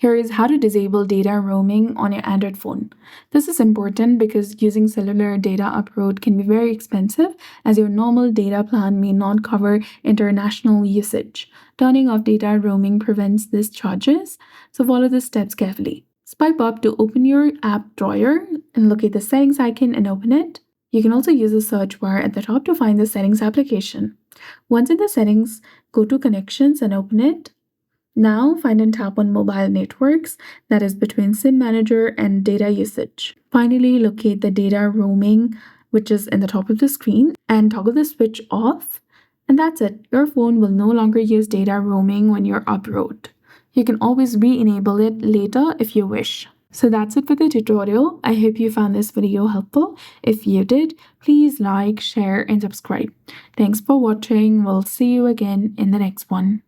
Here is how to disable data roaming on your Android phone. This is important because using cellular data abroad can be very expensive, as your normal data plan may not cover international usage. Turning off data roaming prevents these charges, so follow the steps carefully. Swipe up to open your app drawer and locate the settings icon and open it. You can also use the search bar at the top to find the settings application. Once in the settings, go to connections and open it. Now find and tap on mobile networks, that is between SIM manager and data usage. Finally, locate the data roaming, which is in the top of the screen, and toggle the switch off. And that's it. Your phone will no longer use data roaming when you're abroad. You can always re-enable it later if you wish. So that's it for the tutorial. I hope you found this video helpful. If you did, please like, share, and subscribe. Thanks for watching. We'll see you again in the next one.